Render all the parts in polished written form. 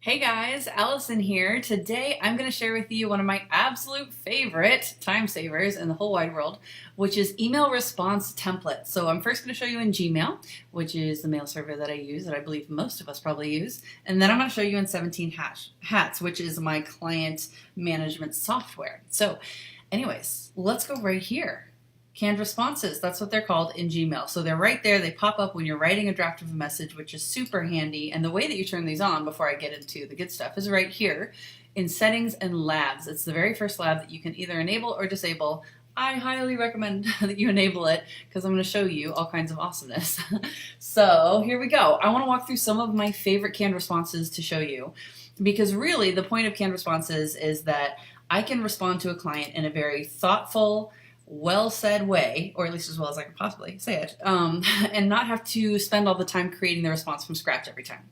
Hey guys, Allison here. Today I'm going to share with you one of my absolute favorite time savers in the whole wide world, which is email response templates. So I'm first going to show you in Gmail, which is the mail server that I use, that I believe most of us probably use. And then I'm going to show you in 17 Hats, which is my client management software. So anyways, let's go right here. Canned responses, that's what they're called in Gmail. So they're right there, they pop up when you're writing a draft of a message, which is super handy. And the way that you turn these on, before I get into the good stuff, is right here in settings and labs. It's the very first lab that you can either enable or disable. I highly recommend that you enable it because I'm going to show you all kinds of awesomeness. So here we go. I want to walk through some of my favorite canned responses to show you, because really the point of canned responses is that I can respond to a client in a very thoughtful, well said way, or at least as well as I can possibly say it, and not have to spend all the time creating the response from scratch every time.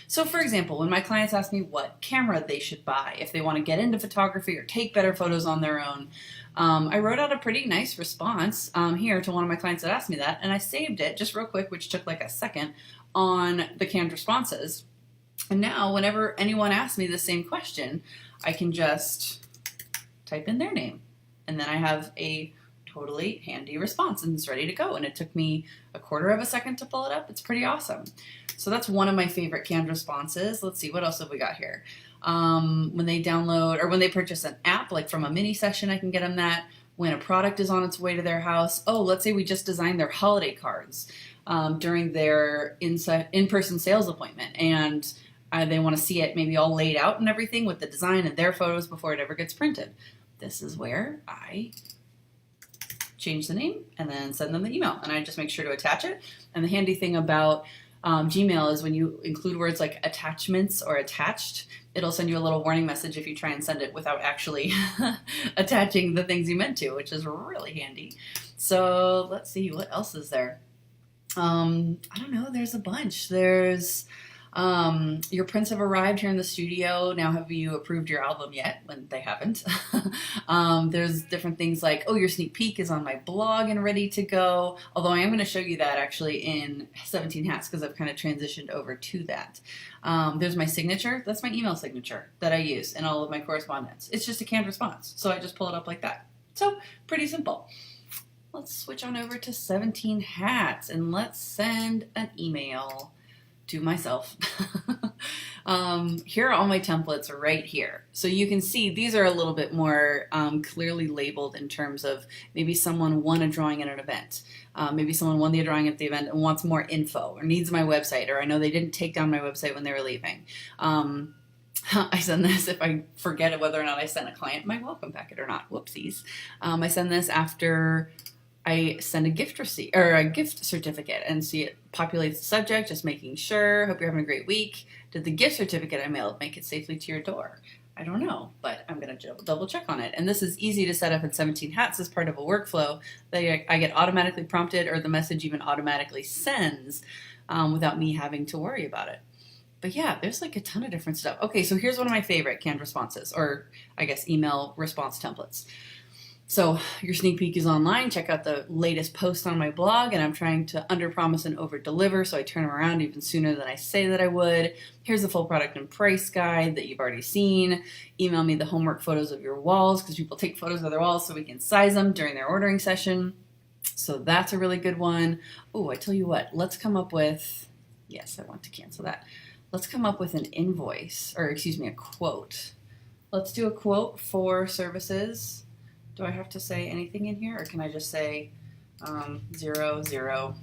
So for example, when my clients ask me what camera they should buy if they want to get into photography or take better photos on their own, I wrote out a pretty nice response here to one of my clients that asked me that, and I saved it just real quick, which took like a second, on the canned responses. And now whenever anyone asks me the same question, I can just type in their name, and then I have a totally handy response and it's ready to go. And it took me a quarter of a second to pull it up. It's pretty awesome. So that's one of my favorite canned responses. Let's see, what else have we got here? When they download or when they purchase an app, like from a mini session, I can get them that. When a product is on its way to their house. Oh, let's say we just designed their holiday cards during their in-person sales appointment, and they want to see it maybe all laid out and everything with the design and their photos before it ever gets printed. This is where I change the name and then send them the email, and I just make sure to attach it. And the handy thing about Gmail is when you include words like attachments or attached, it'll send you a little warning message if you try and send it without actually attaching the things you meant to, which is really handy. So let's see, what else is there? I don't know, there's a bunch. There's your prints have arrived here in the studio. Now, have you approved your album yet? When they haven't. There's different things like, oh, your sneak peek is on my blog and ready to go. Although I am going to show you that actually in 17 Hats because I've kind of transitioned over to that. There's my signature. That's my email signature that I use in all of my correspondence. It's just a canned response. So I just pull it up like that. So pretty simple. Let's switch on over to 17 Hats and let's send an email to myself. Here are all my templates right here. So you can see these are a little bit more clearly labeled in terms of maybe someone won a drawing at an event. Maybe someone won the drawing at the event and wants more info or needs my website, or I know they didn't take down my website when they were leaving. I send this if I forget whether or not I sent a client my welcome packet or not. Whoopsies. I send this after I send a gift receipt or a gift certificate, and see it populates the subject, just making sure. Hope you're having a great week. Did the gift certificate I mailed make it safely to your door? I don't know, but I'm going to double check on it. And this is easy to set up in 17 Hats as part of a workflow that I get automatically prompted, or the message even automatically sends without me having to worry about it. But yeah, there's like a ton of different stuff. Okay, so here's one of my favorite canned responses, or I guess email response templates. So your sneak peek is online. Check out the latest post on my blog, and I'm trying to under promise and over deliver, so I turn them around even sooner than I say that I would. Here's the full product and price guide that you've already seen. Email me the homework photos of your walls, because people take photos of their walls so we can size them during their ordering session. So that's a really good one. Oh, I tell you what, let's come up with, yes, I want to cancel that. Let's come up with an invoice, or excuse me, a quote. Let's do a quote for services. Do I have to say anything in here, or can I just say 00?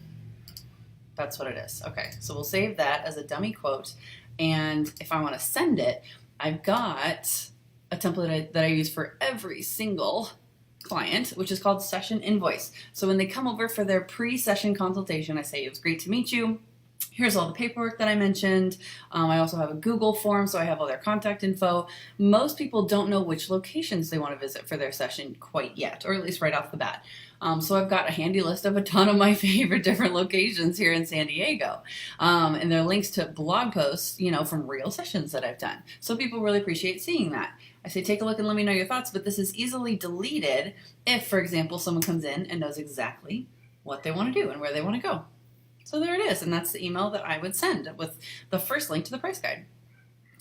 That's what it is. Okay, so we'll save that as a dummy quote. And if I want to send it, I've got a template that I use for every single client, which is called Session Invoice. So when they come over for their pre-session consultation, I say, it was great to meet you. Here's all the paperwork that I mentioned. I also have a Google form, so I have all their contact info. Most people don't know which locations they want to visit for their session quite yet, or at least right off the bat. So I've got a handy list of a ton of my favorite different locations here in San Diego. And there are links to blog posts, from real sessions that I've done. So people really appreciate seeing that. I say, take a look and let me know your thoughts, but this is easily deleted if, for example, someone comes in and knows exactly what they want to do and where they want to go. So there it is, and that's the email that I would send with the first link to the price guide.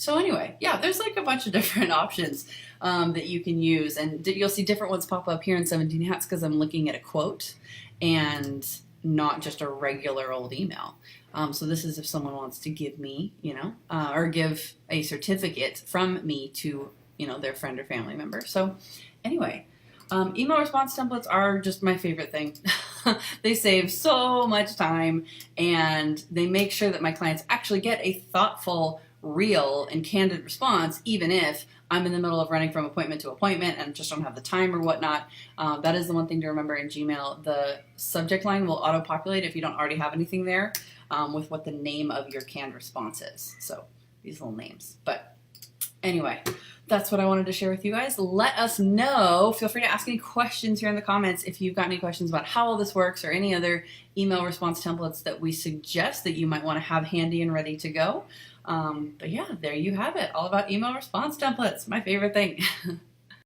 So anyway, yeah, there's like a bunch of different options that you can use, and you'll see different ones pop up here in 17 Hats because I'm looking at a quote and not just a regular old email. So this is if someone wants to give me, or give a certificate from me to, their friend or family member. So anyway, email response templates are just my favorite thing. They save so much time, and they make sure that my clients actually get a thoughtful, real, and candid response, even if I'm in the middle of running from appointment to appointment and just don't have the time or whatnot. That is the one thing to remember in Gmail. The subject line will auto-populate if you don't already have anything there with what the name of your canned response is. So these little names. But anyway, that's what I wanted to share with you guys. Let us know. Feel free to ask any questions here in the comments if you've got any questions about how all this works or any other email response templates that we suggest that you might want to have handy and ready to go. But yeah, there you have it. All about email response templates. My favorite thing.